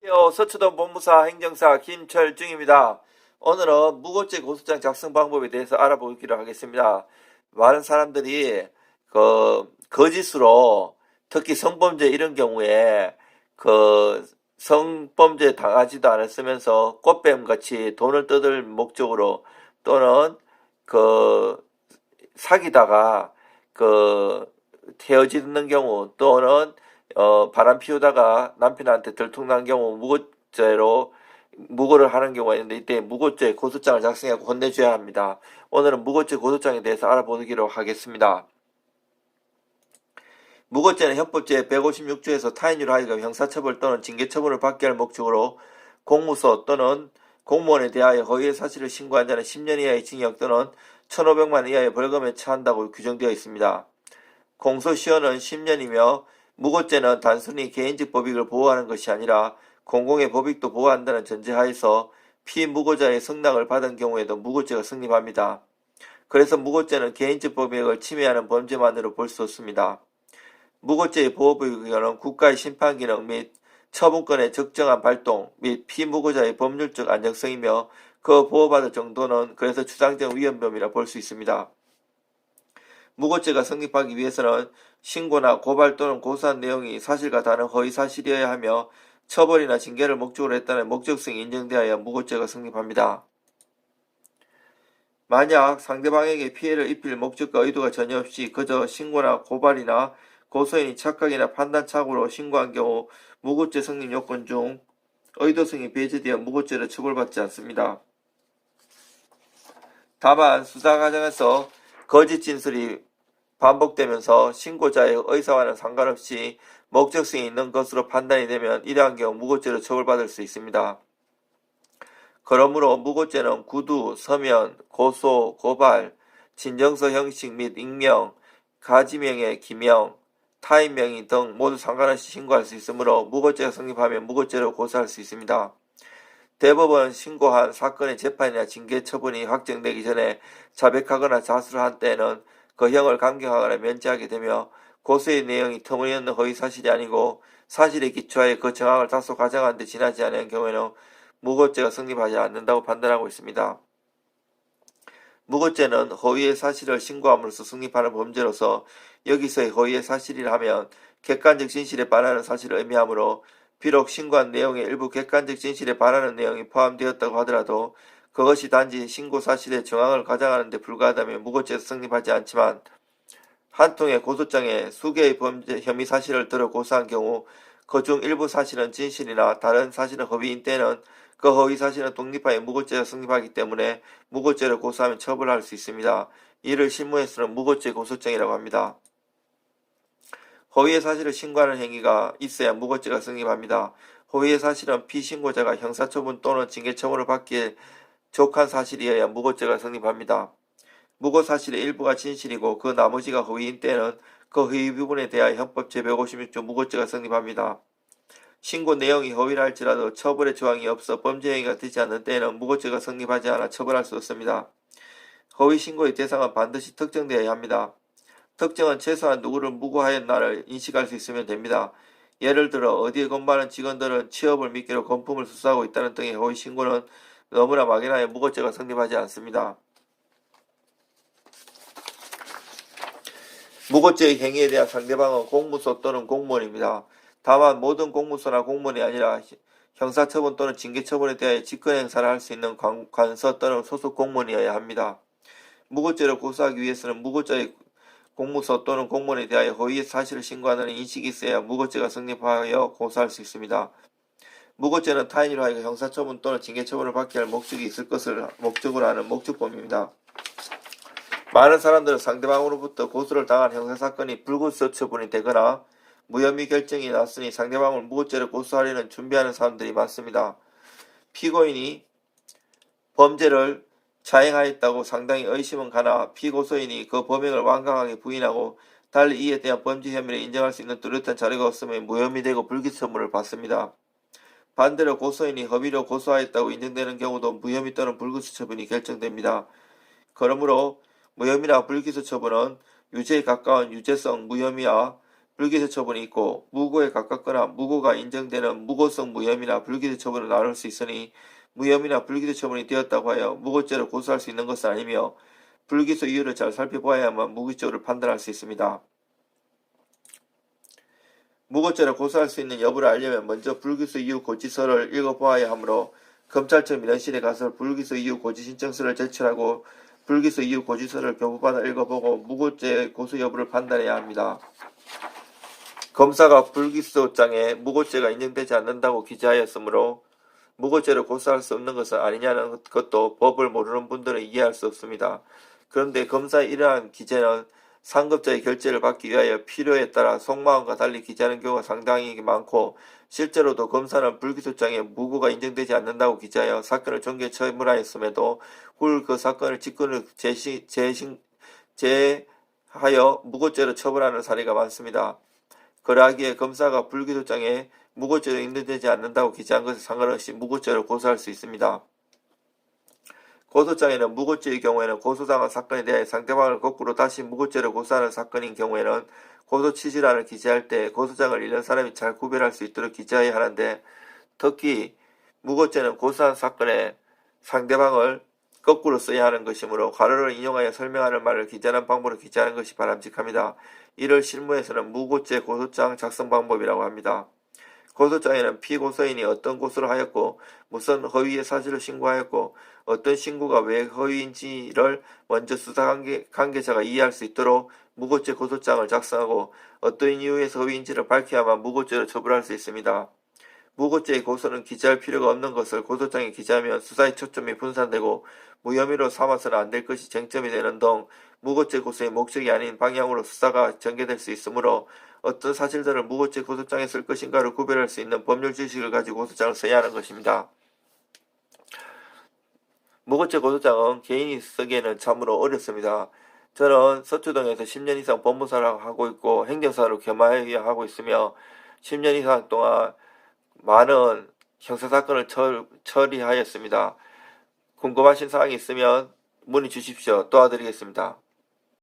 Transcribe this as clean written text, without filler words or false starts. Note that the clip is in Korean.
안녕하세요. 서초동 본부사 행정사 김철중입니다. 오늘은 무고죄 고소장 작성 방법에 대해서 알아보기로 하겠습니다. 많은 사람들이 거짓으로 특히 성범죄 이런 경우에 성범죄 당하지도 않았으면서 꽃뱀같이 돈을 뜯을 목적으로 또는 사귀다가 헤어지는 경우 또는 바람 피우다가 남편한테 들통난 경우 무고를 하는 경우가 있는데 이때 무고죄 고소장을 작성하고 혼내줘야 합니다. 오늘은 무고죄 고소장에 대해서 알아보기로 하겠습니다. 무고죄는 헌법 제156조에서 타인으로 하여금 형사처벌 또는 징계처벌을 받게 할 목적으로 공무소 또는 공무원에 대하여 허위의 사실을 신고한 자는 10년 이하의 징역 또는 1,500만 원 이하의 벌금에 처한다고 규정되어 있습니다. 공소시효는 10년이며 무고죄는 단순히 개인적 법익을 보호하는 것이 아니라 공공의 법익도 보호한다는 전제하에서 피무고자의 승낙을 받은 경우에도 무고죄가 성립합니다. 그래서 무고죄는 개인적 법익을 침해하는 범죄만으로 볼 수 없습니다. 무고죄의 보호법익은 국가의 심판기능 및 처분권의 적정한 발동 및 피무고자의 법률적 안정성이며 그 보호받을 정도는 그래서 추상적 위헌범이라 볼 수 있습니다. 무고죄가 성립하기 위해서는 신고나 고발 또는 고소한 내용이 사실과 다른 허위사실이어야 하며 처벌이나 징계를 목적으로 했다는 목적성이 인정되어야 무고죄가 성립합니다. 만약 상대방에게 피해를 입힐 목적과 의도가 전혀 없이 그저 신고나 고발이나 고소인이 착각이나 판단착오로 신고한 경우 무고죄 성립 요건 중 의도성이 배제되어 무고죄로 처벌받지 않습니다. 다만 수사 과정에서 거짓 진술이 반복되면서 신고자의 의사와는 상관없이 목적성이 있는 것으로 판단이 되면 이러한 경우 무고죄로 처벌받을 수 있습니다. 그러므로 무고죄는 구두, 서면, 고소, 고발, 진정서 형식 및 익명, 가지명의 기명, 타인 명의 등 모두 상관없이 신고할 수 있으므로 무고죄가 성립하면 무고죄로 고소할 수 있습니다. 대법원은 신고한 사건의 재판이나 징계 처분이 확정되기 전에 자백하거나 자수를 한 때에는 그 형을 감경하거나 면제하게 되며 고소의 내용이 터무니없는 허위사실이 아니고 사실에 기초하여 그 정황을 다소 가정한 데 지나지 않은 경우에는 무고죄가 성립하지 않는다고 판단하고 있습니다. 무고죄는 허위의 사실을 신고함으로써 성립하는 범죄로서 여기서의 허위의 사실이라 하면 객관적 진실에 반하는 사실을 의미하므로 비록 신고한 내용에 일부 객관적 진실에 반하는 내용이 포함되었다고 하더라도 그것이 단지 신고 사실의 정황을 가장하는 데 불과하다면 무고죄에서 성립하지 않지만 한 통의 고소장에 수개의 범죄 혐의 사실을 들어 고소한 경우 그중 일부 사실은 진실이나 다른 사실은 허위인 때는 그 허위 사실은 독립하여 무고죄가 성립하기 때문에 무고죄를 고소하면 처벌할 수 있습니다. 이를 실무에서는 무고죄 고소장이라고 합니다. 허위의 사실을 신고하는 행위가 있어야 무고죄가 성립합니다. 허위의 사실은 피신고자가 형사처분 또는 징계처분을 받기에 족한 사실이어야 무고죄가 성립합니다. 무고 사실의 일부가 진실이고 그 나머지가 허위인 때는 그 허위 부분에 대하여 헌법 제156조 무고죄가 성립합니다. 신고 내용이 허위라 할지라도 처벌의 조항이 없어 범죄 행위가 되지 않는 때에는 무고죄가 성립하지 않아 처벌할 수 없습니다. 허위 신고의 대상은 반드시 특정되어야 합니다. 특정은 최소한 누구를 무고하였나를 인식할 수 있으면 됩니다. 예를 들어 어디에 근무하는 직원들은 취업을 미끼로 건품을 수수하고 있다는 등의 허위 신고는 너무나 막연하여 무고죄가 성립하지 않습니다. 무고죄의 행위에 대한 상대방은 공무소 또는 공무원입니다. 다만 모든 공무소나 공무원이 아니라 형사처분 또는 징계처분에 대하여 직권행사를 할 수 있는 관서 또는 소속 공무원이어야 합니다. 무고죄를 고소하기 위해서는 무고자의 공무소 또는 공무원에 대하여 허위의 사실을 신고하는 인식이 있어야 무고죄가 성립하여 고소할 수 있습니다. 무고죄는 타인으로 하여금 형사처분 또는 징계처분을 받게 할 목적이 있을 것을 목적으로 하는 목적범입니다. 많은 사람들은 상대방으로부터 고소를 당한 형사사건이 불구속 처분이 되거나 무혐의 결정이 났으니 상대방을 무고죄로 고소하려는 준비하는 사람들이 많습니다. 피고인이 범죄를 자행하였다고 상당히 의심은 가나 피고소인이 그 범행을 완강하게 부인하고 달리 이에 대한 범죄 혐의를 인정할 수 있는 뚜렷한 자료가 없으면 무혐의되고 불기소 처분을 받습니다. 반대로 고소인이 허위로 고소하였다고 인정되는 경우도 무혐의 또는 불기소 처분이 결정됩니다. 그러므로 무혐의나 불기소 처분은 유죄에 가까운 유죄성 무혐의와 불기소 처분이 있고 무고에 가깝거나 무고가 인정되는 무고성 무혐의나 불기소 처분을 나눌 수 있으니 무혐의나 불기소 처분이 되었다고 하여 무고죄로 고소할 수 있는 것은 아니며 불기소 이유를 잘 살펴보아야만 무기죄를 판단할 수 있습니다. 무고죄로 고소할 수 있는 여부를 알려면 먼저 불기소 이유 고지서를 읽어보아야 하므로 검찰청 민원실에 가서 불기소 이유 고지 신청서를 제출하고 불기소 이유 고지서를 교부받아 읽어보고 무고죄 고소 여부를 판단해야 합니다. 검사가 불기소장에 무고죄가 인정되지 않는다고 기재하였으므로 무고죄로 고소할 수 없는 것은 아니냐는 것도 법을 모르는 분들은 이해할 수 없습니다. 그런데 검사의 이러한 기재는 상급자의 결재를 받기 위하여 필요에 따라 속마음과 달리 기재하는 경우가 상당히 많고 실제로도 검사는 불기소장에 무고가 인정되지 않는다고 기재하여 사건을 종결 처분하였음에도 후 그 사건을 직권을 제하여 무고죄로 처분하는 사례가 많습니다. 그러하기에 검사가 불기소장에 무고죄로 인정되지 않는다고 기재한 것에 상관없이 무고죄로 고소할 수 있습니다. 고소장에는 무고죄의 경우에는 고소당한 사건에 대해 상대방을 거꾸로 다시 무고죄로 고소하는 사건인 경우에는 고소 취지란을 기재할 때 고소장을 읽는 사람이 잘 구별할 수 있도록 기재해야 하는데 특히 무고죄는 고소한 사건에 상대방을 거꾸로 써야 하는 것이므로 괄호를 인용하여 설명하는 말을 기재하는 방법으로 기재하는 것이 바람직합니다. 이를 실무에서는 무고죄 고소장 작성 방법이라고 합니다. 고소장에는 피고소인이 어떤 고소를 하였고 무슨 허위의 사실을 신고하였고 어떤 신고가 왜 허위인지를 먼저 수사 관계자가 이해할 수 있도록 무고죄 고소장을 작성하고 어떤 이유에서 허위인지를 밝혀야만 무고죄로 처벌할 수 있습니다. 무고죄의 고소는 기재할 필요가 없는 것을 고소장에 기재하면 수사의 초점이 분산되고 무혐의로 삼아서는 안 될 것이 쟁점이 되는 등 무고죄 고소의 목적이 아닌 방향으로 수사가 전개될 수 있으므로 어떤 사실들을 무고죄 고소장에 쓸 것인가를 구별할 수 있는 법률 지식을 가지고 고소장을 써야 하는 것입니다. 무고죄 고소장은 개인이 쓰기에는 참으로 어렵습니다. 저는 서초동에서 10년 이상 법무사를 하고 있고 행정사로 겸하여 하고 있으며 10년 이상 동안 많은 형사사건을 처리하였습니다. 궁금하신 사항이 있으면 문의 주십시오. 도와드리겠습니다.